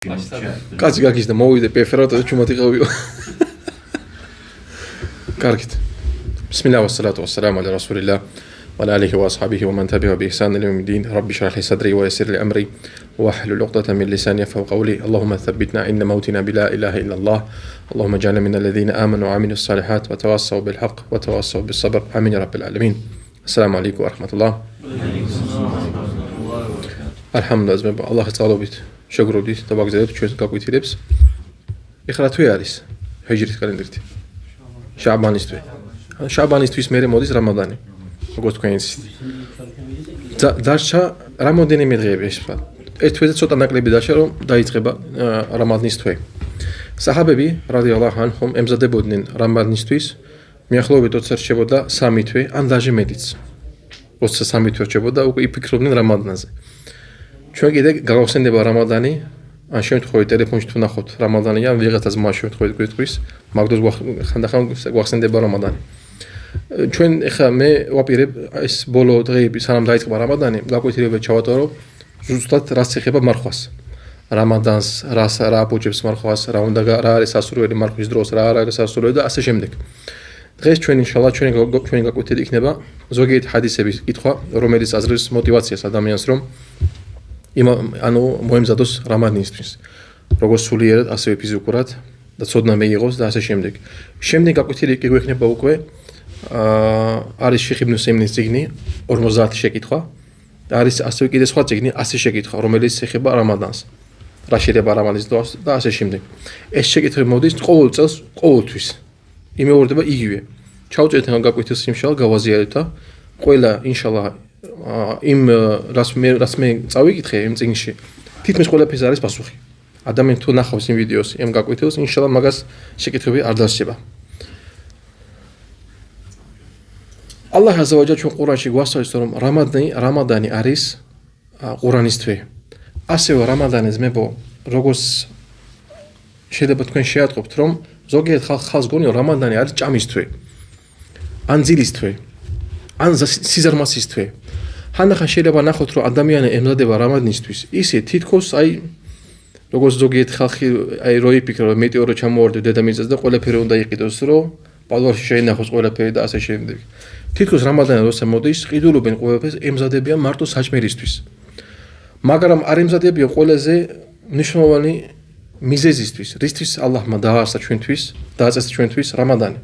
კაცი გაგის და მოვიდე პეფერატო და ჩუმად იყავიო. კარგით. بسم الله والصلاة والسلام على رسول الله وعلى آله وأصحابه ومن تبعه بإحسان إلى يوم الدين. رب اشرح لي صدري ويسر لي أمري واحلل عقدة من لساني يفقهوا قولي. اللهم ثبتنا عند موتنا بلا إله إلا الله. اللهم اجعلنا من الذين آمنوا وعملوا الصالحات وتواصوا بالحق وتواصوا بالصبر. آمين يا رب العالمين. السلام عليكم ورحمة الله. الحمد لله. الله تعالى შეგროვდით და ვაგზავნებთ ჩვენს გაკვეთილებს. ეხლა თუ არის ჰეჯრის კალენდრით. შაბანის თვე. შაბანის თვის მერე მოდის რამადანი. როგორც თქვენ იცით. დარჩა რამოდენიმე დღეები ეს ვთქვა. ერთ თვეზე ცოტა ნაკლები დარჩა რომ დაიწყება რამადანის თვე. საჰაბები რადიალლაჰუ ანჰუმ ემზადებოდნენ რამადანის თვის. მიახლოებით 20 რჩებოდა 3 თვე ან даже მეტიც. 23 თვე რჩებოდა უკვე იფიქრობდნენ რამადანზე. ჩვენ კიდე გავახსენდება რამადანი, ან შემთხვევით ტელეფონში თუ ნახოთ რამადანია, ვიღაცას მას შემთხვევით გვიტყვის, მაგდოს ხანდახან გვახსენდება რამადანი. ჩვენ ეხლა მე ვაპირებ ეს ბოლო დღეები სანამ დაიწყება რამადანი, გაკვეთილება ჩავატარო ზუსტად რაც ეხება მარხვას. რამადანს, რა აპოჭებს მარხვას, რა არის სასურველი მარხვის დროს, რა არ არის სასურველი და ასე შემდეგ. დღეს ჩვენ ინშალლა ჩვენი გაკვეთილი იქნება ზოგიერთი ჰადისების კითხვა, რომელიც აზრებს мотиваციას ადამიანს რომ მოემზადოს რამადანისთვის. როგორც სულიერად, ასევე ფიზიკურად და ცოდნა მეიღოს და ასე შემდეგ. შემდეგ გაკვეთილი კი გვექნება უკვე არის შეხ იბნ სემნის წიგნი 50 შეკითხვა და არის ასევე კიდე სხვა წიგნი 100 შეკითხვა, რომელიც ეხება რამადანს. რა შეიძლება რამადანის დროს და ასე შემდეგ. ეს შეკითხვები მოდის ყოველ წელს, ყოველთვის. იმეორდება იგივე. ჩავწერეთ ამ გაკვეთილს იმშალ გავაზიარეთ და ყველა ინშალლა იმ რას მე წავიკითხე იმ წიგნში თითქმის ყველაფერს არის პასუხი. ადამიანი თუ ნახავს იმ ვიდეოს, იმ გაკვეთილს, ინშალლა მაგას შეკითხვები არ დასჭება. ალლაჰ აზა ვა ჯალ ჩვენ ყურანში გვასწავლის რომ რამადანი არის ყურანის თვე. ასევე რამადანი ძმებო, როგორც შეიძლება თქვენ შეატყობთ რომ ზოგიერთ ხალხს გონიო რამადანი არის ჭამის თვე. ან ძილის თვე. ან სიზარმაცის თვე. ხანდახან შეიძლება ნახოთ რომ ადამიანი ემზადება რამადანისთვის ისე თითქოს როგორც ზოგიერთი ხალხი რო იფიქრა რომ მეტეორო ჩამოვარდა დედამიწაზე და ყველაფერი უნდა იყიდოს რომ პალვარში შეინახოს ყველაფერი და ასე შემდეგ. თითქოს რამადანი როცა მოდის ყიდულობენ ყველაფერს ემზადებიან მარტო საჭმელისთვის. მაგრამ არ ემზადებიან ყველაზე მნიშვნელოვანი მიზეზისთვის, რისთვის ალლაჰმა დააარსა ჩვენთვის რამადანი.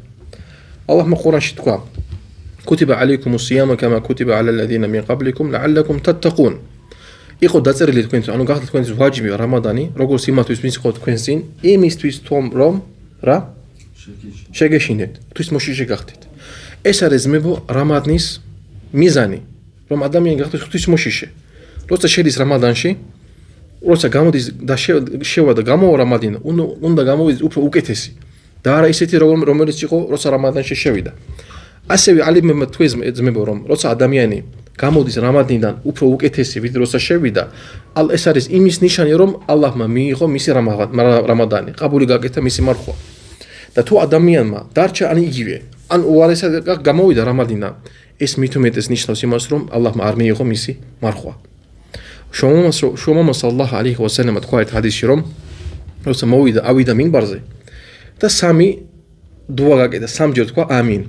ალლაჰმა ყურანში თქვა كتب عليكم الصيام كما كتب على الذين من قبلكم لعلكم تتقون. იყო დაწერილი თქვენთვის, ანუ გახდა თქვენთვის ვაჯიბი რამადანი, როგორც იმათვის ვის იყო თქვენს წინ, იმისთვის რომ რა? შეგეშინეთ, თვის მოშიში გახდეთ. ეს არის ძმებო რამადანის მიზანი, რომ ადამიანი გახდეს თვის მოშიში. როცა შედის რამადანში, როცა გამოდის და შევა და გამოვა რამადანი, უნდა გამოვიდეს უფრო უკეთესი. და არა ისეთი რომელიც იყო როცა რამადანში შევიდა. ასევე ალიმებმა თქვეს ძმებო რომ როცა ადამიანი გამოდის რამადანიდან უფრო უკეთესი ვიდრე როცა შევიდა, ეს არის იმის ნიშანი რომ ალლაჰმა მიიღო მისი რამადანი, ყაბული გაკეთა მისი მარხვა. და თუ ადამიანმა დარჩა ან იგივე, ან უარესად გამოვიდა რამადანიდან, ეს მით უმეტეს ნიშნავს იმას რომ ალლაჰმა არ მიიღო მისი მარხვა. შუამამა სალლალლაჰუ ალეიჰი ვასალამმა თქვა ერთ ჰადისში რომ როცა ავიდა მინბარზე და 3 დუა გაკეთა, 3 ჯერ თქვა ამინ.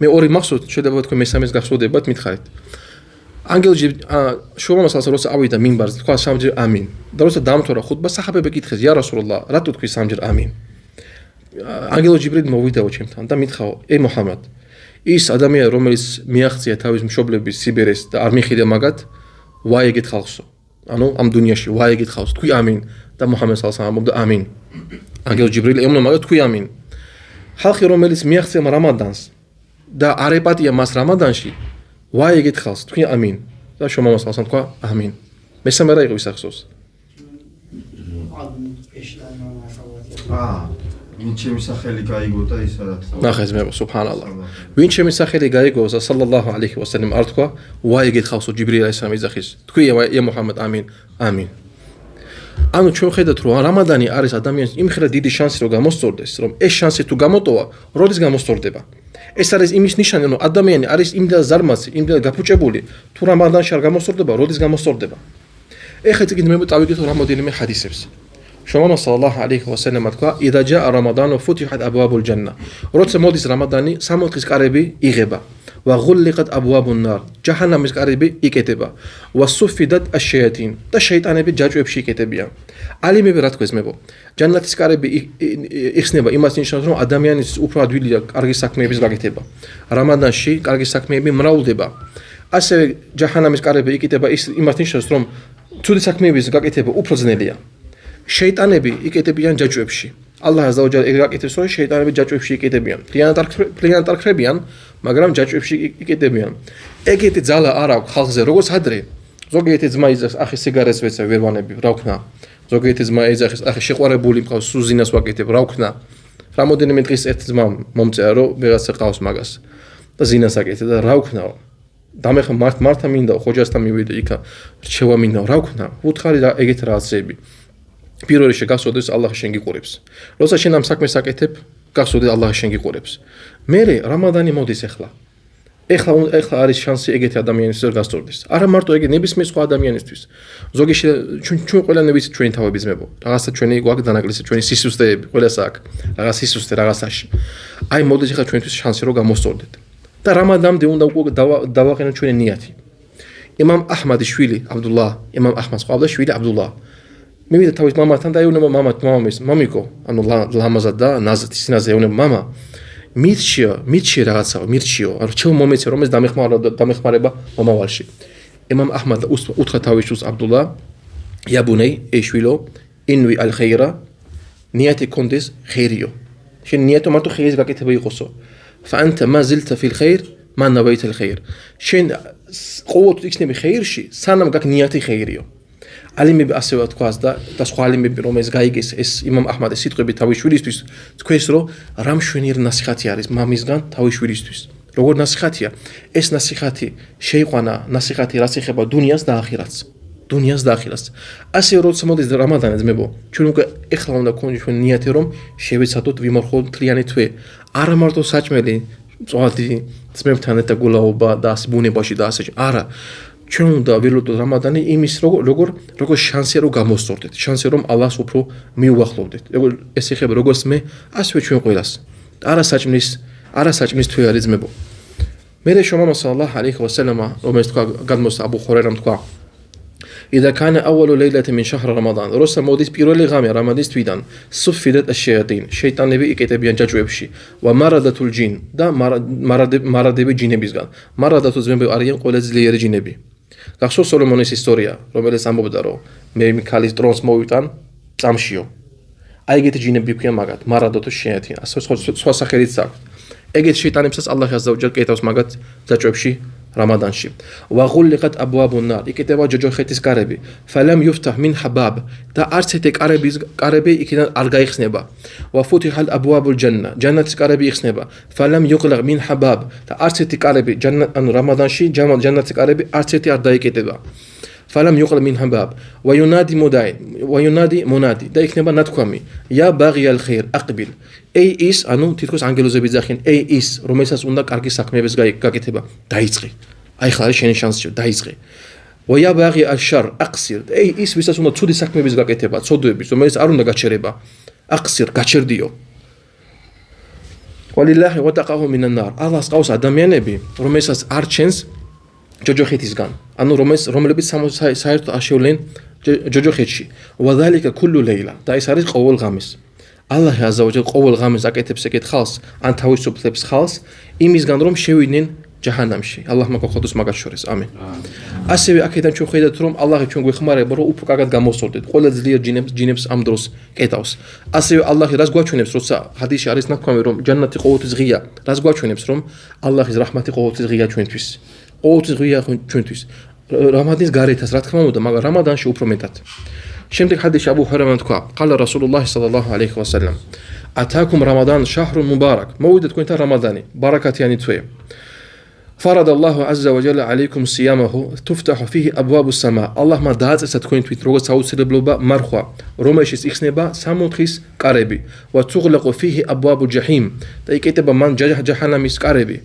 მე ორი მახსოვთ, შეიძლება თქვენ მესამეს გახსოვდებათ, მითხარით. ანგელჯი შუამამა სალლალლაჰუ როცა ავიდა მინბარზე, თქვა 3 ჯერ ამინ. და როცა დაამთავრა ხუთბა, საჰაბები კითხეს: "ია რასულალლაჰ, რატო თქვი 3 ჯერ ამინ?" ანგელო ჯიბრილი მოვიდაო ჩემთან და მითხაო: "ე მუჰამად, ის ადამიანი, რომელიც მიაღწია თავის მშობლების სიბერეს და არ მიხიდა მაგათ, ვაიგეთ ხალხსო. ანუ ამ დუნიაში ვაიგეთ ხალხს, თქვი ამინ." და მუჰამედ სალლალლაჰუ ამბობდა ამინ. ანგელო ჯიბრილი ემნა მაგათ, თქვი ამინ. ხალხი, რომელიც მიაღწია რამადანს და არ ეპატია მას რამადანში, ვაიგეთ ხალხს, თქვი ამინ. და შუამამა სალლალლაჰუ თქვა ამინ. მესამე რა იყო ის ახსოვს? ვინ ჩემი სახელი გაიგო და ის რაც ნახეს მე სუბჰანალლა. ვინ ჩემი სახელი გაიგო და სალლალლაჰუ ალეიჰი ვასალამ არ თქვა ვაიგეთ ხალხსო ჯიბრილ აlayhis ეძახის. თქვი ე მუჰამად ამინ. ამინ. ანუ ჩვენ ხედავთ რომ რამადანი არის ადამიანის იმხერად დიდი შანსი რომ გამოსწორდეს, რომ ეს შანსი თუ გამოტოვა, როდის გამოსწორდება. ეს არის იმის ნიშანი, რომ ადამიანი არის იმდენ ზარმაცი, იმდენ გაფუჭებული, თუ რამადანში არ გამოსწორდება, როდის გამოსწორდება. ეხლა წიგნი მე წავიკითხო რამოდენიმე ჰადისებს. შუა სალალაჰუ ალეიჰი ვასალამ თქვა იდა ჯა'a რამადანუ ფუთიჰატ აბვაბულ ჯანნა როცა მოდის რამადანი სამოთხის კარები იღება ვა ღულლიqat აბვაბუნ ნარ ჯაჰანამის კარები იკეტება ვა სუფიდატ აშ-შაიატინ და შეიტანები ჯაჭვებში იკეტებიან ალიმები რა თქოს მებო ჯანნათის კარები იხსნება იმას ნიშნავს რომ ადამიანის უფრო ადვილია კარგი საქმეების გაკეთება რამადანში კარგი საქმეები მრავლდება ასევე ჯაჰანამის კარები იკეტება იმას ნიშნავს რომ ცუდი საქმეების გაკეთება უფრო ძნელია შეიტანები იკეტებიან ჯაჭვებში Allah azza wa jalla ეგ გაკეთებს რომ შეიტანები ჯაჭვებში იკეტებიან ფლიანად არქრებიან მაგრამ ჯაჭვებში იკეტებიან ეგეთი ძალა არ აქვს ხალხზე როგორც ადრე ზოგიერთი ძმა იძახს ახი სიგარეტს ვეცა ვერ ვანები რა ვქნა ზოგიერთი ძმა იძახს ახი შეყვარებული მყავს სუზინას ვაკეთებ რა ვქნა რამოდენიმე დღის ერთ ძმა მომწერა რომ ვიღაცა ყავს მაგას და ზინას აკეთე და რა ვქნაო დამეხა მართა მინდა ხოჯასთან მივიდე იქა რჩევა მინდა რა ვქნა უთხარი რა ეგეთ რაღაცები პირველ რიგში გახსოვდეს ალლაჰი შენ გიყურებს როცა შენ ამ საქმეს აკეთებ გახსოვდე ალლაჰი შენ გიყურებს მერე რამადანი მოდის ეხლა არის შანსი ეგეთი ადამიანისთვის გასწორდეს არა მარტო ეგ ნებისმიერ სხვა ადამიანისთვის ზოგი ჩვენ ყველანი ვიცით ჩვენი თავების მებო რაღაცა ჩვენი გვაქვს დანაკლისი ჩვენი სისუსტეები ყველას აქვს რაღაც სისუსტე რაღაცაში აი მოდის ეხლა ჩვენთვის შანსი რომ გამოსწორდეთ და რამადანამდე უნდა უკვე დავაყენოთ ჩვენი ნიათი იმამ აჰმადის შვილი აბდულლა იმამ აჰმადს ყავდა შვილი აბდულლა მივიდა თავის მამასთან და ეუბნება მამის მამიკო ანუ ლამაზად და ნაზად სინაზე ეუბნება მამა მირჩიო რაღაცა მირჩიო რჩევ მომეცე რომ ეს დამეხმარება მომავალში იმამ აჰმად უთხრა თავის შვილს აბდულლა იაბუნეი ეშვილო ინვი ალ ხეირა ნიათი კონდეს ხეირიო შენ ნიათო მარტო ხეირის გაკეთება იყოსო فانت ما زلت في الخير ما نويت الخير შენ ყოველთვის იქნები ხეირში სანამ გაკ ნიათი ხეირიო ალიმები ასევე თქვას და სხვა ალიმები რომ ეს გაიგეს ეს იმამ აჰმადის სიტყვები თავის შვილისთვის თქვეს რომ რა მშვენიერი ნასიხათი არის მამისგან თავის შვილისთვის როგორ ნასიხათია ეს ნასიხათი შეიყვანა ნასიხათი რაც ეხება დუნიას და ახირატს ასე როცა მოდის რამადანი ძმებო ჩვენ უკვე ეხლა უნდა გქონდეს ჩვენ ნიათი რომ შევეცადოთ ვიმარხოთ მთლიანი თვე არა მარტო საჭმელი მწვადი ძმებთან ერთად გულაობა და ასე ბუნებაში და ასე არა ჩვენ უნდა ველოდოთ რამადანი იმის როგორ შანსია რომ გამოსწორდეთ შანსია რომ ალლაჰს უფრო მიუახლოვდეთ ეს ეხება როგორც მე ასევე ჩვენ ყველას არა საჭმლის თვე არის ძმებო მერე შუა სალალაჰუ ალეიჰი ვასალამ რომელიც თქვა გადმოსა აბუ ხურაირამ თქვა إذا كان أول ليلة من شهر رمضان رسم موديس بيرولي غامي رمضان تويدان صفدت الشياطين شيطان نبي إكتبيان جاجوبشي ومرضة الجن دا مرض بجين بيزغان مرضة زمبي أريان قولز لير جينبي გახსოვს სოლომონის ისტორია რომელიც ამბობდა რომ მე მიქალის ტრონს მოვიტან წამშიო აი ეგეთი ჯინები ქვია მაგათ მარადოთო შეათინ ასე სხვა სახელიც აქვს ეგეთ შეიტანებსაც ალლაჰი აზზა ვაჯალ კეთავს მაგათ დაჭვებში რამადანში ვაღულლიqat აბვაბუნ ნარ იკეთება ჯოჯოხეთის კარები ფალამ იუფთah min habab და არც ერთი კარები იქიდან არ გაიხსნება ვაფუთიჰალ აბვაბულ ჯანნა ჯანნათის კარები იხსნება ფალამ იუღლaq min habab და არც ერთი კარები ანუ რამადანში ჯანნათის კარები არც ერთი არ დაიკეტება فلم يقل من هباب وينادي منادي და იქნება ნათქვამი يا باغي الخير اقبل اي ის ანუ თითქოს ანგელოზები ძახიან اي ის რომელსაც უნდა კარგი საქმეების გაკეთება დაიწყე აი ხარ შენი შანსი დაიწყე ويا باغي الشر اقصر اي ის ვისაც უნდა ცუდი საქმეების გაკეთება ცოდვების რომელიც არ უნდა გაჩერება اقصر გაჩერდიო ولله وتقاه من النار ალლას ყავს ადამიანები რომელსაც არ ჩენს ჯოჯოხეთისგან ანუ რომლებიც საერთოდ აშევლენ ჯოჯოხეთში وذلك كل ليله და ეს არის ყოველ ღამეს ალლაჰი აზზა ვაჯალ ყოველ ღამეს აკეთებს ეგეთ ხალს ან თავისუფლებს ხალს იმისგან რომ შევიდნენ ჯაჰანამში ალლაჰ მაგახოდოს მაგათ შორის ამენ ასევე აქედან ჩვენ ხედავთ რომ ალლაჰი ჩვენ გვეხმარება რომ უფრო კარგად გამოსწორდეთ ყველა ძლიერ ჯინებს ამ დროს კეტავს ასევე ალლაჰი რას გვაჩვენებს როცა ჰადისში არის ნათქვამი რომ ჯანნათი ყოველთვის ღია რას გვაჩვენებს რომ ალლაჰის რაჰმათი ყოველთვის ღია ჩვენთვის ყოველთვის ღია ჩვენთვის რამადანის გარეთას რა თქმა უნდა მაგრამ რამადანში უფრო მეტად შემდეგ ჰადისში აბუ ჰურაირამ თქვა ყალა რასულულლაჰი სალალაჰუ ალეიჰი ვასალამ ათაკუმ რამადან შაჰრუნ მუბარაკ მოვიდა თქვენთან რამადანი ბარაკათიანი თვე فرض الله عز وجل عليكم صيامه تفتح فيه أبواب السماء الله ما داعت ستكون في تروج ساوسر بلوبا مرخوا رومشيس إخنبا ساموتخيس قاربي وتغلق فيه أبواب الجحيم تيكتب من جهنم قاربي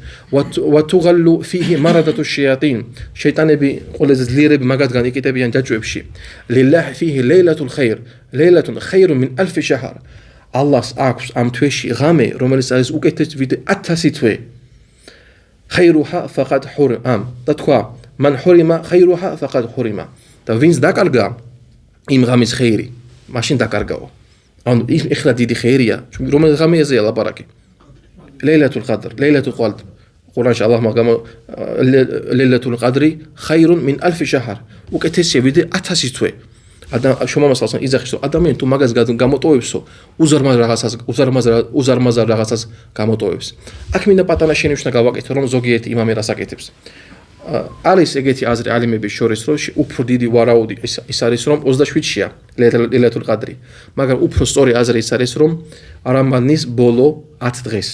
وتغل فيه مردة الشياطين شيطان بي قول زلير بمجد كان يكتب ينججو بشي لله فيه ليلة الخير ليلة خير من 1000 شهر الله أكس أم توشي غامي روماليس أريس وكتب فيديو أتاسيتوي خيرها فقد حرم تتخوا من حرم خيرها فقد حرم და ვინც დაკარგა იმ ღამის ხეირი მაშინ დაკარგაო ანუ ეხლა დიდი ხეირია რომელიც ღამეაზეა ლაპარაკი ლეილათულ ყადრ ლეილათულ ყადრ ყურანში ალლაჰ მაგამ ლეილათულ ყადრი ხაირუნ მინ 1000 შაჰარ უკეთესია ვიდრე 1000 თვე შუამასალსან იძახის რომ ადამიანი თუ მაგას გამოტოვებსო უზარმაზ რაღაცას გამოტოვებს აქ მინდა პატარა შენიშვნა გავაკეთო რომ ზოგიერთი იმამი რას აკეთებს არის ეგეთი აზრი ალიმების შორის რომ უფრო დიდი ვარაუდი ის არის რომ 27-შია ლეილათულ ყადრი მაგრამ უფრო სწორი აზრი ის არის რომ რამადანის ბოლო 10 დღეს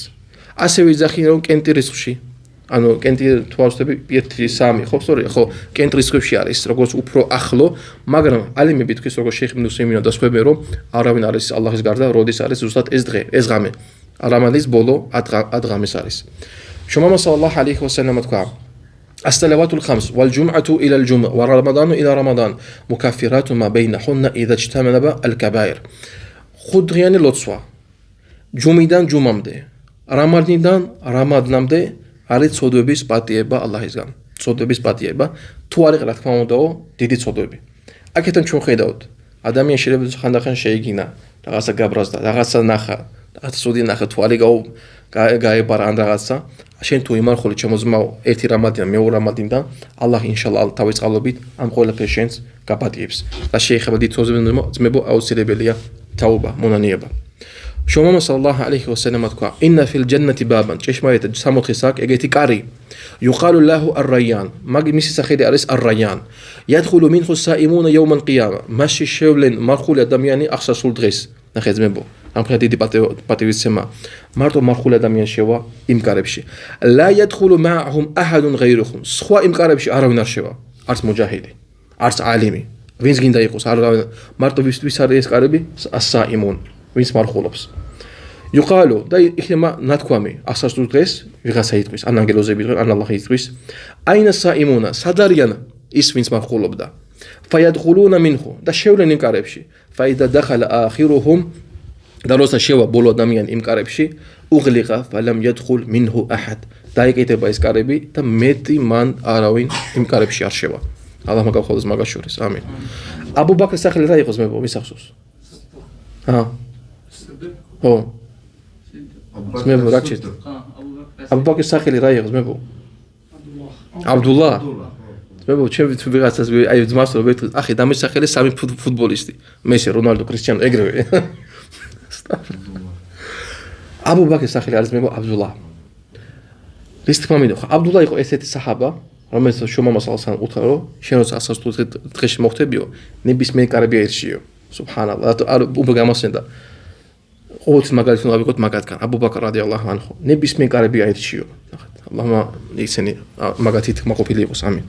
ასევე იძახიან რომ კენტი რისხში ანუ კენტი თვალსები 1-3 ხო სწორია ხო კენტ რისხში არის როგორც უფრო ახლო მაგრამ ალიმები თქვის როგორც შეიხ იბნ უსეიმინო და სხვები რომ არავინ არის ალლაჰის გარდა როდის არის ზუსტად ეს დღე ეს ღამე რამადანის ბოლო 10 ღამეს არის შუმამა სალალლაჰუ ალაიჰი ვასალამ თქვა الصلوات الخمس والجمعة إلى الجمعة ورمضان إلى رمضان مكفرات ما بينهن إذا اجتنب الكبائر خود يعني لطفا جمعدان جمعمده رمضان رمضانمده არის წოდების პატიება ალლაჰისგან წოდების პატიება თუ არ იყრა თქმა უნდაო დიდი წოდები აქეთან ჩვენ ხედავთ ადამიანი შეიძლება ხანდახან შეიგინა რაღაცა გაბრაზდა რაღაცა ნახა რაღაცა წოდი ნახა თუ არ გაებარა ან რაღაცა შენ თუ იმარხული ჩემოზმაო ერთი რამადინა მეორე რამადინიდან ალლაჰ ინშალლა თავის წყალობით ამ ყველაფერს შენს გაპატიებს და შეეხება დიდ ძმებო აუცილებელია თაუბა მონანიება შუმამა სალალლაჰუ ალაიჰი ვასალამ თქვა ინა ფილ ჯანნათი ბაბან ჭეშმარიტად სამოთხის აქ ეგეთი კარი يقال له الريان მისი სახელი არის الريان يدخل منه الصائمون يوم القيامة მასში შევლენ მარხული ადამიანი აღსასრულ დღეს ნახე ძმებო ამ ხეთი პატივისცემა მარტო მარხული ადამიანი შევა იმ კარებში لا يدخل معهم احد غيرهم სხვა იმ კარებში არავინ არ შევა არც მუჯაჰიდი არც ალიმი ვინც გინდა იყოს არავინ მარტო ვის არის ეს კარები الصائمون ვინც მარხულობს يقال და იქნება ნათქვამი აღსასრულ დღეს ვიღაცა იტყვის ან ანგელოზები იტყვიან ან ალლაჰი იტყვის აინა საიმუნა სადარიან ის ვინც მარხულობდა فيدخلون منه და შევლენ იმ კარებში فاذا دخل اخرهم და როცა შევა ბოლო ადამიანი იმ კარებში უღლიყა فلم يدخل منه احد დაიკეთება ეს კარები და მეტი მან არავინ იმ კარებში არ შევა ალლაჰ მაგახოლოს მაგას შორის ამინ აბუ ბაქრის სახელი რა იყოს მებო ვის ახსოვს ო მებო რა ჩეთ აბუ ბაქრის სახელი რა იყოს მებო აბდულლა მებო ჩემი თუ ვიღაცას აი ძმას რო ვეთქი ახი დამის სახელი სამი ფუტბოლისტი მესი რონალდო კრისტიანო ეგრევე აბუ ბაქრის სახელი არის მებო აბდულლა რის თქმა მინდა ხო აბდულლა იყო ესეთი საჰაბა რომელიც შუმამა სალალლაჰუ უთხრა რომ შენ როცა ასასრულ დღეში მოხდებიო ნებისმიერ კარები ერშიო სუბჰანალლა არ უბრალოდ გამოსენდა ყოველთვის მაგალითად უნდა ვიყოთ მაგათგან აბუ ბაქრ რადიალლაჰუ ანჰუ ნებისმიერ კარები აირჩიო ნახეთ ალლაჰმა ისინი მაგათით მოყოფილი იყოს ამინ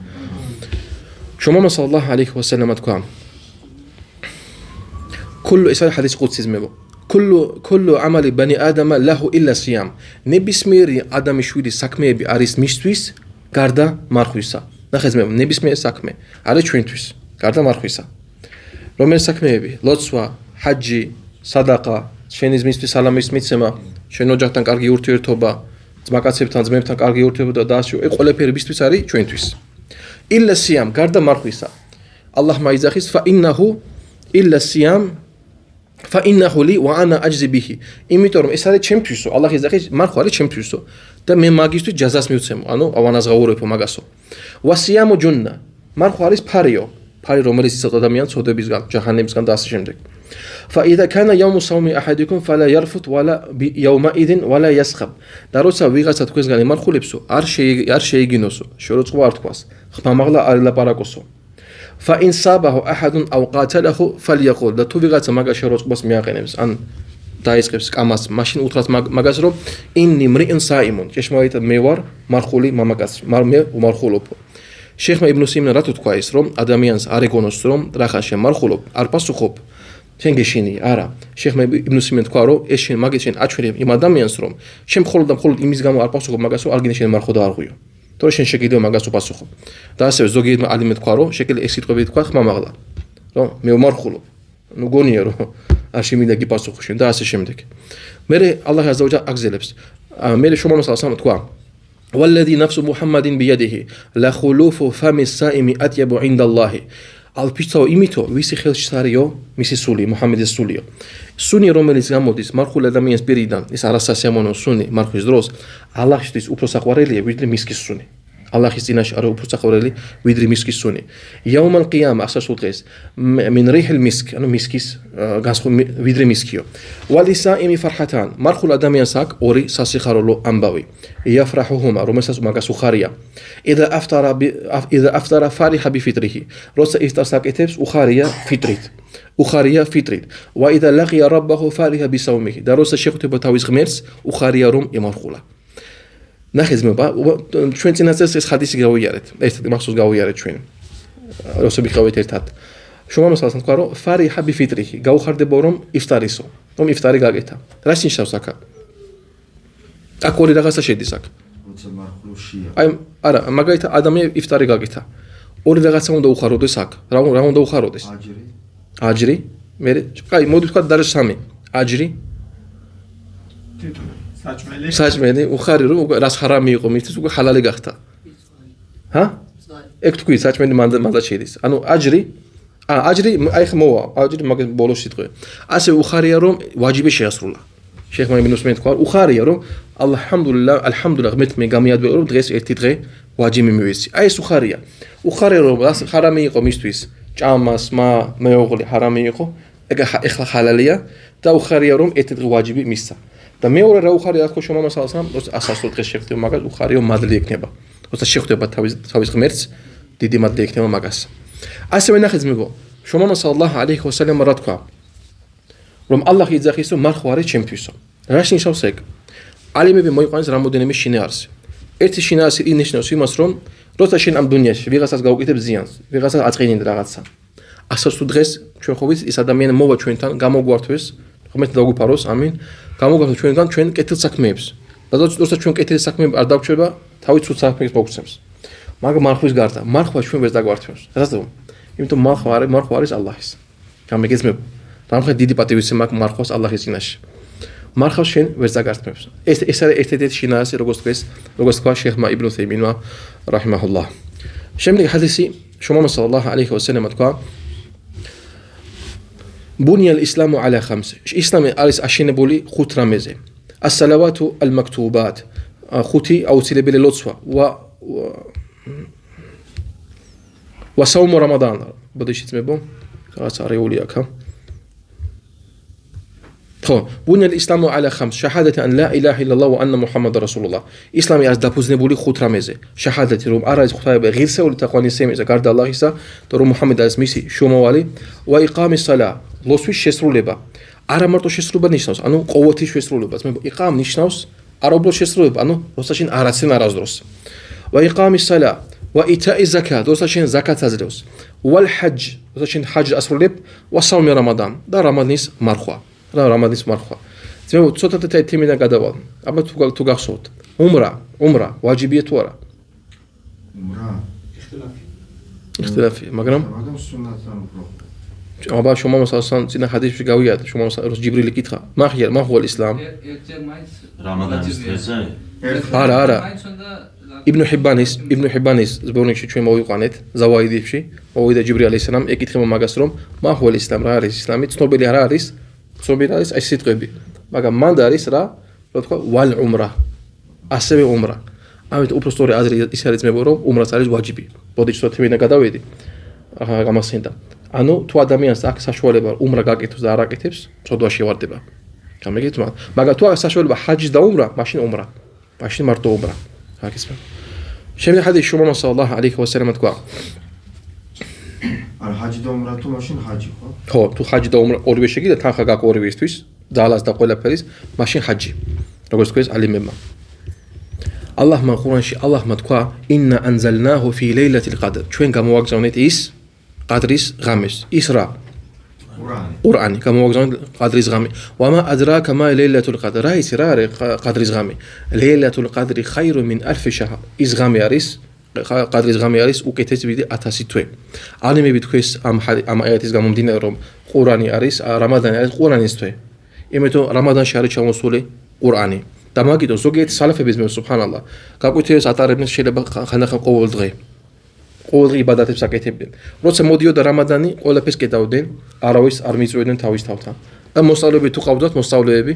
შუმამა სალალლაჰუ ალაიჰი ვასალამ თქვა كل إسرائيل حديث قدسي زمبو كل عمل بني آدم له إلا صيام نبسمير آدم شويدي ساكمي بأريس مشتويس غاردا مارخويسا نخز مبو نبسمير ساكمي أريس شوينتويس غاردا مارخويسا رومن ساكمي بي لوتسوا حجي صدقة შენის მისთვის სალამის მიცემა შენ ოჯახთან კარგი ურთიერთობა ძმაკაცებთან ძმებთან კარგი ურთიერთობა და დასო ეს ყველაფერი მისთვის არის ჩვენთვის إلا الصيام გარდა მარხვისა ალლაჰმა იძახის فإنه إلا الصيام فإنه لي وأنا أجزي به იმიტომ რომ ეს არის ჩემთვისო ალლაჰ იძახის მარხვა არის ჩემთვისო და მე მაგისთვის ჯაზას მივცემო ანუ ავანაზღაურებო მაგასო وَالصِّيَامُ جُنَّةٌ მარხვა არის ფარიო ფარი რომელიც იცავთ ადამიანს ცოდებისგან ჯაჰანემისგან და ასე შემდეგ فإذا كان يوم صوم أحدكم فلا يرفث ولا يومئذ ولا يسخب და როცა ვიღაცა თქვენსგან ემარხულებსო არ შეიგინოსო შოროწყვა არ თქვას ხმამაღლა არ ელაპარაკოსო فإن صابه أحد أو قاتله فليقول და თუ ვიღაცა მაგას შოროწყობას მიაყენებს ან დაიწყებს კამას, მაშინ უთხრას მაგას რომ ინნი მრიუნ საიმუნ, ჭეშმარიტად მე ვარ მარხული მამაკაცი, მე უმარხულობ. შეიხმა იბნ სიმნა რატო თქვა ის რომ ადამიანს არ ეგონოს რომ რახან შენ მარხულობ, არ პასუხობ შენ გეშინი, არა. შეიხმა იბნ სიმნა თქვა რომ ეს შენ მაგით შენ აჩვენებ იმ ადამიანს რომ შენ მხოლოდ და მხოლოდ იმის გამო არ პასუხობ მაგას რომ არ გინდა შენ მარხო და არ ღვიო. თორე შენ შეგიძლია მაგას უპასუხო. და ასევე ზოგიერთმა ალიმე თქვა რომ შეგიძლია ეს სიტყვები თქვა ხმამაღლა. რომ მე ვმარხულობ. ნუ გონია რომ არ შემინდა გიპასუხო შენ და ასე შემდეგ. მერე ალლაჰ აზზავაჯალ აგზელებს. მერე შუა სალამ თქვა والذي نفس محمد بيده لا خلوف فم الصائم أطيب عند الله ალფიცაო იმითო ვისი ხელში არისო მისი სული მუჰამედის სულიო სუნი რომელიც გამოდის მარხულ ადამიანის პირიდან ის არასასიამოვნო სუნი მარხვის დროს ალლაჰისთვის უფრო საყვარელია ვიდრე მისკის სუნი ალლაჰის წინაშე არა უფრო საყვარელი ვიდრე მისკის სუნი იაუმალ ყიამა ასასულ დღეს მინ რიჰილ მისკ ანუ მისკის ვიდრე მისკიო ვალისა იმი ფარჰათან მარხულ ადამიანს აქვს ორი სასიხარულო ამბავი იაფრაჰუჰუმა რომელსაც მაგას უხარია იდა აფტარა ფარიჰა ბიფიტრიჰი როცა იფტარს აკეთებს უხარია ფიტრით ვა იდა ლაყია რაბბაჰუ ფარიჰა ბისაუმიჰი და როცა შეხვდება თავის ღმერთს უხარია რომ ემარხულა ნახე ძმობა ჩვენ წინასწარ ეს ხადისი გავიარეთ ერთად მახსოვს გავიარეთ ჩვენ როცა ვიყავით ერთად შუა სალამ თქვა რომ ფარიჰა ბიფიტრიჰი გაუხარდება რომ იფტარისო რომ იფტარი გაკეთა რა ნიშნავს აქ აქ ორი რაღაცა შედის აქ როცა მარხულშია აი არა მაგალითად ადამიანი იფტარი გაკეთა ორი რაღაცა უნდა უხაროდეს აქ რა უნდა უხაროდეს აჯრი მე აი მოდი ვთქვა და სამი აჯრი საჭმელი უხარი რომ რას ხარამი იყო მისთვის უკვე ჰალალი გახდა ჰა ეგ თქვი საჭმელი მანდა შედის ანუ აჯრი აი ხმოვა აჯრი მაგის ბოლოს სიტყვე ასე უხარია რომ ვაჯიბი შეასრულა შეიხმა იბნ უსმენ თქვა უხარია რომ ალჰამდულილა ღმერთი მე გამიადვეო რომ დღეს ერთი დღე ვაჯიბი მივეცი აი ეს უხარია რომ რას ხარამი იყო მისთვის ჭამა სმა მეუღლე ჰარამი იყო ეგ ეხლა ჰალალია და უხარია რომ ერთი დღე ვაჯიბი მისცა და მეორე რა უხარია ახო შუა სალამ როცა ასასრულ დღეს შეხვდება მაგას უხარია მადლი ექნება როცა შეხვდება თავის ღმერთს დიდი მადლი ექნება მაგას ასევე ნახე ძმებო შუა სალალაჰუ ალეიჰი ვასალამ რა თქვა რომ ალლაჰ იძახის რომ მარხვა არის ჩემთვისო რა ნიშნავს ეგ ალიმები მოიყვანეს რამოდენიმე შინაარსი ერთი შინაარსი ინიშნავს იმას რომ როცა შენ ამ დუნიაში ვიღაცას გაუკეთებ ზიანს ვიღაცას აწყინინდა რაღაცა ასასრულ დღეს ჩვენ ხო ვიცით ის ადამიანი მოვა ჩვენთან გამოგვართვეს ღმერთი დაგუფაროს ამინ გამოგვართოს ჩვენგან ჩვენ კეთილ საქმეებს და როცა ჩვენ კეთილ საქმეებს არ დავჩება თავი ცუდ საქმეებს მოგცემს მაგრამ მარხვის გარდა მარხვა ჩვენ ვერ დაგვართვებს რატომ იმიტომ მარხვა არის ალლაჰის გამეგეცმებ რამხე დიდი პატივისცემა მაქვს მარხვას ალლაჰის წინაშე მარხავს შენ ვერ დაგართმევს ეს არის ერთ-ერთი შინაარსი როგორც თქვა შეიხმა იბნ თეიმინმა რაჰიმაჰულლაჰ შემდეგი ჰადისი შუა სალალაჰუ ალეიჰი ვასალამ თქვა ბუნიალ ისლამუ ალა ხამს ისლამი არის აშენებული 5 რამეზე ასალავატუ ალმაქტუბათ 5 აუცილებელი ლოცვა ვა საუმ რამადან ბოდიში ძმებო რაღაც არეული აქ ხო ბუნიალ ისლამუ ალა ხამს შაჰადათი ან ლა ილაჰა ილალლაჰ ვა ანნა მუჰამმად რასულულლაჰ ისლამი არის დაფუძნებული 5 რამეზე შაჰადათი რომ არ არის ღვთაება ღირსეული და ყვანისმისა გარდა ალლაჰისა და რომ მუჰამმად არის მისი შუმოვალი ვა იყამის სალა ლოცვის შესრულება არა მარტო შესრულება ნიშნავს ანუ ყოველთვის შესრულება ძმებო იყამ ნიშნავს არაუბრალოდ შესრულება ანუ როცა შენ არაცენ არასდროს ვა იყამის სალა ვა იტაი ზაკატ როცა შენ ზაკატს აძლევს ვალ ჰაჯ როცა შენ ჰაჯს ასრულებ ვა საუმ რამადან და რამადანის მარხვა ძმებო ცოტათი თემიდან გადავალ აბა თუ გახსოვთ უმრა ვაჯიბია თუ არა უმრა იხტილაფი მაგრამ სუნნათთან უფრო აბა შუა სალამ წინა ჰადისში გავიარეთ შუა სალამ ჯიბრილი კითხა მაჰვალ ისლამ რამადანის დღეზე არა იბნ ჰიბანის ზბორნიკში ჩვენ მოვიყვანეთ ზავაიდებში მოვიდა ჯიბრილი ალეისალამ ეკითხება მაგას რომ მაჰვალ ისლამ რა არის ისლამი ცნობილი არა არის ეს სიტყვები მაგრამ მანდ არის რა თქვა ვალ უმრა ასევე უმრა ამით უფრო სწორი აზრი ის არის ძმებო რომ უმრაც არის ვაჯიბი ბოდიში თემიდან გადავედი გამახსენდა ანუ თუ ადამიანს აქვს საშუალება უმრა გაკეთოს და არ აკეთებს ცოდვაში ვარდება გამიგეთ მაგრამ თუ აქვს საშუალება ჰაჯის და უმრა მაშინ მარტო უმრა აკეთებ შემდეგ ჰადისი შუა სალალაჰუ ალეიჰი ვასალამ თქვა არ ჰაჯი და უმრა თუ მაშინ ჰაჯი ხო თუ ჰაჯი და უმრა ორივე შეგიძლია თანხა გაყო ორივეისთვის ძალას და ყველაფერის, მაშინ ჰაჯი. როგორც თქვენ ალიმებმა. ალლაჰმა ყურანში ალლაჰმა თქვა: "ინნა ანზალნაჰუ ფი ლეილათილ ყადრ." ჩვენ გამოვაგზავნეთ ის ყადრის ღამეს. ის რა? ყურანი გამოვაგზავნეთ ყადრის ღამე. ვამა ადრაკა მა ლეილათულ ყადრ. რა ის რა არის ყადრის ღამე? ლეილათულ ყადრი ხაირუ მინ ალფი შაჰრ. ის ღამე არის ყადრის ღამე არის უკეთესი ვიდრე 1000 თვე. ალიმები თქვეს ამ აიათის გამომდინარე რომ ყურანი არის რამადანი არის ყურანის თვე. იმიტომ რამადანში არის ჩამოსული ყურანი. და მაგიტო ზოგიერთი სალაფების მე სუბჰანალლა გაკვეთილებს ატარებდნენ შეიძლება ხანდახან ყოველ დღე. ყოველ დღე იბადათებს აკეთებდნენ. როცა მოდიოდა რამადანი, ყველაფერს კეტავდნენ, არავის არ მიწვევდნენ თავის თავთან. და მოსწავლეები თუ ყავდათ, მოსწავლეები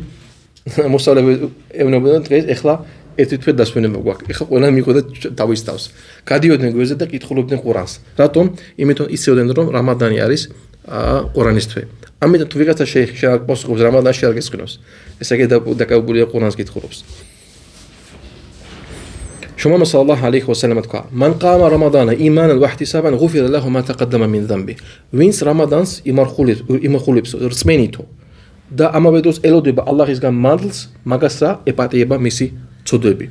ეუბნებოდნენ დღეს ეხლა ერთი თვე დასვენება გვაქვს. ეხლა ყველა მიყვება თავის თავს. გადიოდნენ გვერდზე და კითხულობდნენ ყურანს. რატომ? იმიტომ იცოდნენ რომ რამადანი არის ყურანის თვე. ამიტომ თუ ვიღაცა შეიხშა პასუხობს რამადანში არ გესწროს. ეს ეგ დაკავებულია ყურანს კითხულობს. შუმა სალალაჰუ ალეიჰი ვასალამ თქვა: "მან ყამა რამადანა იმანან ვა იჰტისაბან ღუფირა ლაჰუ მა თაყადდამა მინ ზამბი." ვინც რამადანს იმახულებს რწმენითო და ამავე დროს ელოდება ალლაჰისგან მადლს, მაგას რა ეპატიება მისი ცოდვები.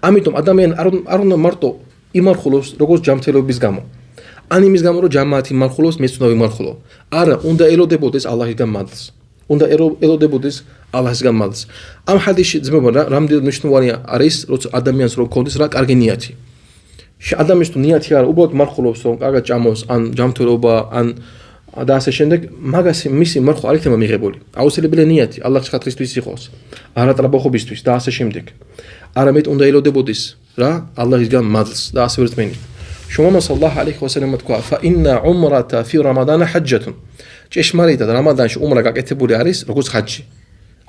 ამიტომ ადამიანი არ უნდა მარტო იმარხულოს როგორც ჯანმრთელობის გამო. ან იმის გამო რომ ჯამაათი იმარხულოს, მეც უნდა ვიმარხულო. არა, უნდა ელოდებოდეს ალლაჰისგან მადლს. უნდა ელოდებოდეს ალლაჰისგან მადლს. ამ ჰადისში ძმებო რამდენად მნიშვნელოვანი არის, როცა ადამიანს რო ქონდეს რა კარგი ნიათი. ადამიანს თუ ნიათი არა, უბრალოდ მარხულობს რომ კარგად ჭამოს, ან ჯანმრთელობა, ან და ასე შემდეგ, მაგას მისი მარხვა არ იქნება მიღებული. აუცილებელია ნიათი, ალლაჰის ხატრისთვის იყოს, არატრაბახობისთვის და ასე შემდეგ. არამედ უნდა ელოდებოდეს რა ალლაჰისგან მადლს და ასე ვერწმენით. შუმა სალალაჰუ ალეიჰი ვასალამ თქვა: "ფა ინნა უმრათა ფი რამადანა ჰაჯათუნ." ჭეშმარიტად რამადანში უმრა გაკეთებული არის როგორც ჰაჯი.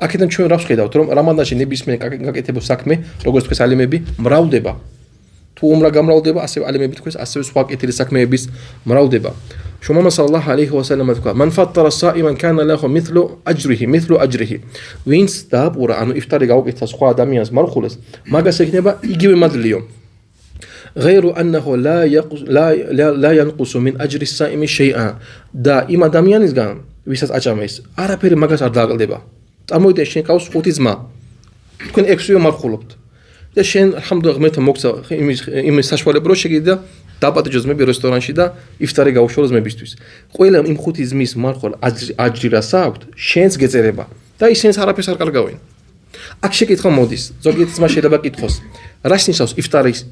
აქედან ჩვენ რა ვხედავთ რომ რამადანში ნებისმიერ გაკეთებულ საქმე, როგორც თქვენ ალიმები, მრავლდება. თუ უმრა გამრავლდება, ასევე ალიმები თქვენ ასევე სხვა კეთილი საქმეების მრავლდება. შუმა სალალაჰუ ალეიჰი ვასალამ თქვა: "მან ფატარა საიმან კანა ლაჰუ მithlu აჯრიჰი." ვინც დააპურა, ანუ იფტარი გაუკეთა სხვა ადამიანს მარხულეს, მაგას ექნება იგივე მადლიო. غير أنه لا ينقص من أجر الصائم شيئا. და იმ ადამიანისგან, ვისაც აჭამეს, არაფერი მაგას არ დააკლდება. წარმოვიდგინე შენ ყავს 5 ძმა. თქვენ 6-ივე მარხულობთ. და შენ ალჰამდულილlah ღმერთთან მოგცა იმ საშუალება რომ შეგიძლია დაპატიჟო ძმები რესტორანში და იფტარი გაუშოროს ძმებისთვის. ყველა იმ 5 ძმის მარხვალ აჯრი რას აქვს, შენს გეწერება და ისინიც არაფერს არ კარგავენ. აქ შეკითხვა მოდის. ზოგიერთი ძმა შეიძლება კითხოს: რას ნიშნავს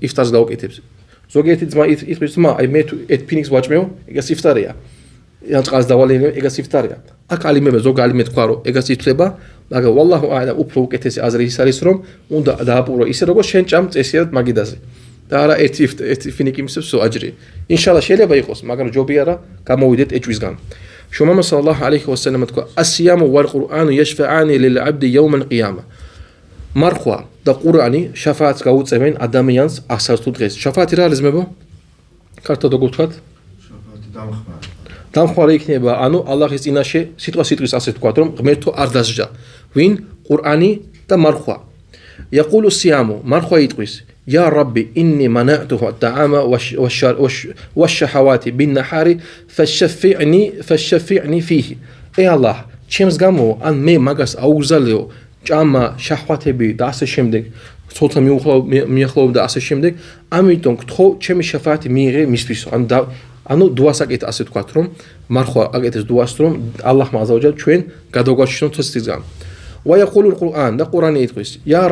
იფტარს გაუკეთებს? ზოგიერთი ძმა ითქვის: ძმა, აი მე თუ ერთ ფინიქს ვაჭმევ, ეგას იფტარია. ან წყალს დავალინებ, ეგას იფტარია. აქ ალიმები ზოგ ალიმე თქვა რომ ეგას ითვლება, მაგრამ ვალლაჰუ აალამ უფრო უკეთესი აზრი ის არის რომ უნდა დააპურო ისე როგორც შენ ჭამ წესიერ მაგიდაზე. და არა ერთი ფინიკი მისცემს აჯრი. ინშალა შეიძლება იყოს, მაგრამ ჯობია რა გამოვიდეთ ეჭვისგან. შუმა სალალაჰუ ალეიჰი ვასალამ თქვა: "ასიამუ ვალ ყურანუ యაშფაანი ლილ აბდი იაუმალ ყიამა." მარხვა და ყურანი შაფაატს გაუწევენ ადამიანს ასართულ დღეს. შაფაატი რა არის ძმებო? ქართულად როგორ ვთქვათ? შაფაატი დამხმარე. დამხმარე იქნება, ანუ ალლაჰის წინაშე სიტყვა სიტყვის ასე ვთქვათ, რომ ღმერთო არ დასჯა. ვინ? ყურანი და მარხვა. يقول الصيام مرخوا يتقوس: يا ربي إني منعته الطعام والشهوات بالنهار فشفعني فيه. أي الله ჩემს გამო ან მე მაგას აუგზალიო ჭამა, შახვათები და ასე შემდეგ, ცოტა მიახლოვებ და ასე შემდეგ, ამიტომ გთხოვ ჩემი შაფაათი მიიღე მისთვის. ანუ დუას აკეთე ასე ვთქვათ, რომ მარხვა აკეთეს დუას, რომ ალლაჰმა აზავაჯალ ჩვენ გადავგვაჩვენოთ თვისისგან. ويقول القرآن ده قرآن يتقوس: يا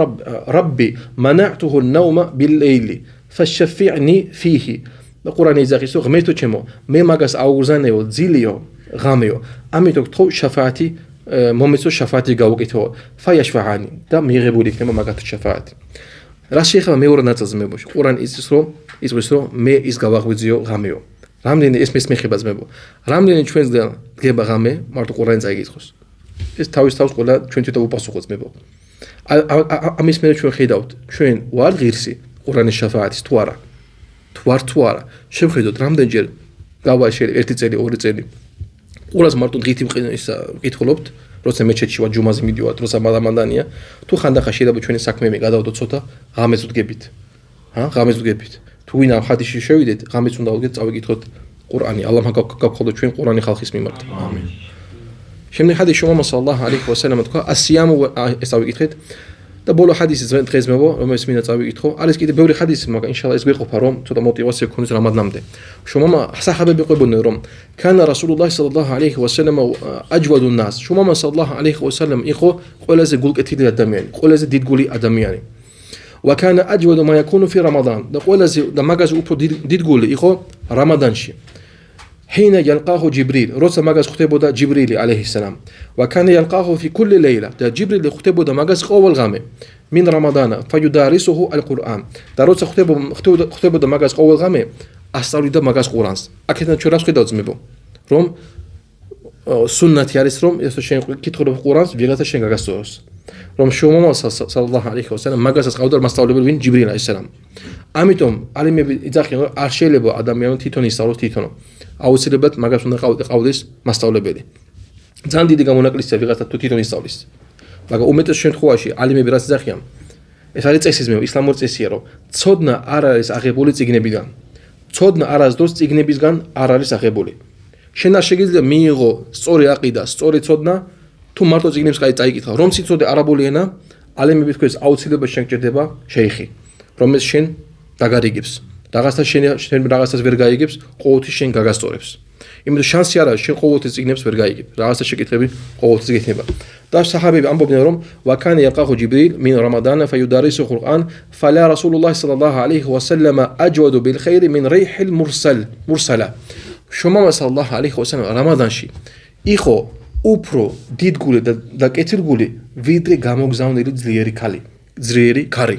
ربي منعته النوم بالليل فشفعني فيه. ده قرآن يزاقيسو غميتو چمو مي ماغاس أوغزانيو زيليو غاميو أميتو كتو شفاعتي موميسو شفاعتي غاوكيتو فيشفعني ده ميغيبوليك نما ماغاتو شفاعتي راشيخا ميورا ناتزمبوش قرآن يزاقيسو مي إزغاواغويزيو غاميو رامدين اسمس ميخيبا زمبو رامدين چوينز غيبا غامي مارتو قرآن يزاقيسوس ეს თავის ყველა ჩვენ თვითონ უპასუხოთ ძმებო. ამის მე ჩვენ ხედავთ, ჩვენ ვარ ღირსი ყურანის შაფაათის თუ არა. თუ არა, შევხედოთ რამდენჯერ გავა შეიძლება 1 წელი, 2 წელი. ყურას მარტო დღით ვკითხულობთ, როცა მეჩეთში ვარ, ჯუმაზე მიდივართ, როცა მადამანდანია, თუ ხანდახან შეიძლება ჩვენი საქმეები გადავდოთ ცოტა, ღამეს ვდგებით. ღამეს ვდგებით. თუ ვინ ამ ხადიში შევიდეთ, ღამეს უნდა ვდგეთ, წავიკითხოთ ყურანი. ალლაჰმა გაგხოდოთ ჩვენ ყურანი ხალხის მიმართ. ამინ. შემდეგ ჰადის შუმამა სალლალლაჰუ ალეიჰი ვასალამ თქვა ასიამუ ეს ავიკითხეთ და ბოლო ჰადისი დღეს მებო რომელიც მინდა წავიკითხო არის კიდე ბევრი ჰადისი მაგრამ ინშალლა ეს გვეყოფა რომ ცოტა мотивация გქონდეს რამადანამდე შუმამა საჰაბები ყვებოდნენ რომ ქანა რასულულლაჰი სალლალლაჰუ ალეიჰი ვასალამ აჯვადუნ ნას შუმამა სალლალლაჰუ ალეიჰი ვასალამ იყო ყველაზე გულკეთილი ადამიანი ყველაზე დიდგული ადამიანი وكان أجود ما يكون في رمضان და ყველაზე და მაგაზე უფრო დიდგული იყო რამადანში حين يلقاه جبريل როცა მაგას ხვდებოდა ჯიბრილი ალეიჰისალამ وكان يلقاه في كل ليلة და ჯიბრილი ხვდებოდა მაგას ყოველ ღამე من رمضان فيدارسه القرآن და როცა ხვდებოდა მაგას ყოველ ღამე ასწავლიდა მაგას ყურანს აქედან ჩვენ რას ხედავთ ძმებო რომ სუნნათი არის რომ ეს შენ კითხულობ ყურანს ვიღაცა შენ გაგასწოროს რომ შუმამა სალლალლაჰუ ალეიჰი ვასალამ მაგასაც ყავდა მასწავლებელი ვინ ჯიბრილ ალეისალამ ამიტომ ალიმები იძახიან რომ არ შეიძლება ადამიანი თვითონ ისწავლოს თვითონ აუცილებლად მაგას უნდა ყავდეს მასწავლებელი ძალიან დიდი გამონაკლისია ვიღაცა თუ თვითონ ისწავლის მაგრამ უმეტეს შემთხვევაში ალიმები რაც იძახიან ეს არის წესიზმი ისლამური წესია რომ ცოდნა არ არის აღებული წიგნებიდან ცოდნა არასდროს წიგნებისგან არ არის აღებული შენ არ შეგიძლია მიიღო სწორი აყიდა სწორი ცოდნა თუ მარტო წიგნებს წაიკითხა რომ სიცოდე არაბული ენა ალიმები თქვენ აუცილებლად შეგჭირდება შეიხი რომელიც შენ დაგარიგებს რაღაცას შენ რაღაცას ვერ გაიგებს ყოველთვის შენ გაგასწორებს იმიტომ შანსი არ არის შენ ყოველთვის წიგნებს ვერ გაიგებ რაღაცას შეკითხები ყოველთვის გექნება და საჰაბები ამბობდნენ რომ ვაკანი იყახუ ჯიბრილ მინ რამადანა ფიუდარისუ ყურან ფალა რასულულლაჰი სალლალლაჰუ ალეიჰი ვასალამ აჯვადუ ბილ ხაირი მინ რიჰილ მურსალა შუმამა სალლალლაჰუ ალეიჰი ვასალამ რამადანში იყო უფრო დიდგული და კეთილგული ვიდრე გამოგზავნილი ძლიერი ქარი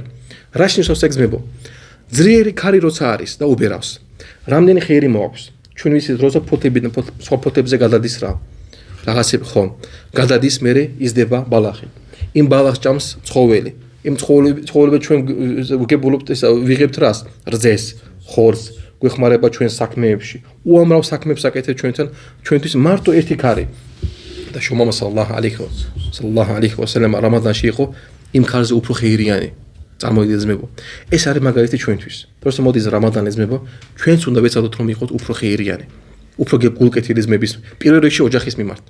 რა ნიშნავს ეს ძმებო ძლიერი ქარი როცა არის და უბერავს რამდენი ხეირი მოაქვს ჩვენ ვიცით როცა სხვა ფოთებზე გადადის რაღაცები ხო გადადის მერე იზრდება ბალახი იმ ბალახს ჭამს ცხოველი იმ ცხოველები ჩვენ ვგებულობთ ეს ვიღებთ რას რძეს ხორცს გვეხმარება ჩვენ საქმეებში უამრავ საქმებს აკეთებთ ჩვენთვის მარტო ერთი ქარი და შუმამა სალლალლაჰუ ალეიჰი ვასალამ რამადანში იყო იმ ქარზე უფრო ხეირიანი წარმოვიდგინეთ ძმებო ეს არის მაგალითი ჩვენთვის როცა მოდის რამადანი ძმებო ჩვენც უნდა ვეცადოთ რომ იყოთ უფრო ხეირიანი უფრო გულკეთილი ძმების პირველ რიგში ოჯახის მიმართ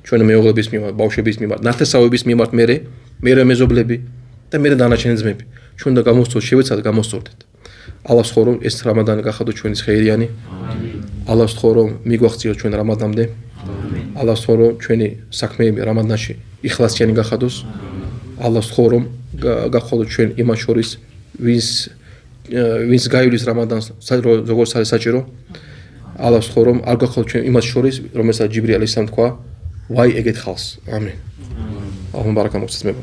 ჩვენ მეუღლების მიმართ ბავშვების მიმართ ნათესავების მიმართ მერე მეზობლები და მერე დანარჩენი ძმები ჩვენ უნდა გამოვსწოროთ შევეცადოთ გამოვსწორდეთ ალლას ხო რომ ეს რამადანი გახადოს ჩვენის ხეირიანი ალლას ხო რომ მიგვაღწიოს ჩვენ რამადანამდე ალლას ხო რომ ჩვენი საქმეები რამადანში იხლასიანი გახადოს ალლას ხო რომ გახადოს ჩვენ იმას შორის ვინც გაივლის რამადანს როგორც არის საჭირო ალლას ხო რომ არ გახადოს ჩვენ იმას შორის რომელსაც ჯიბრილ ალეისალამ თქვა ვაი ეგეთ ხალხს ამენ ალლაჰ ბარაკა მოგცემ.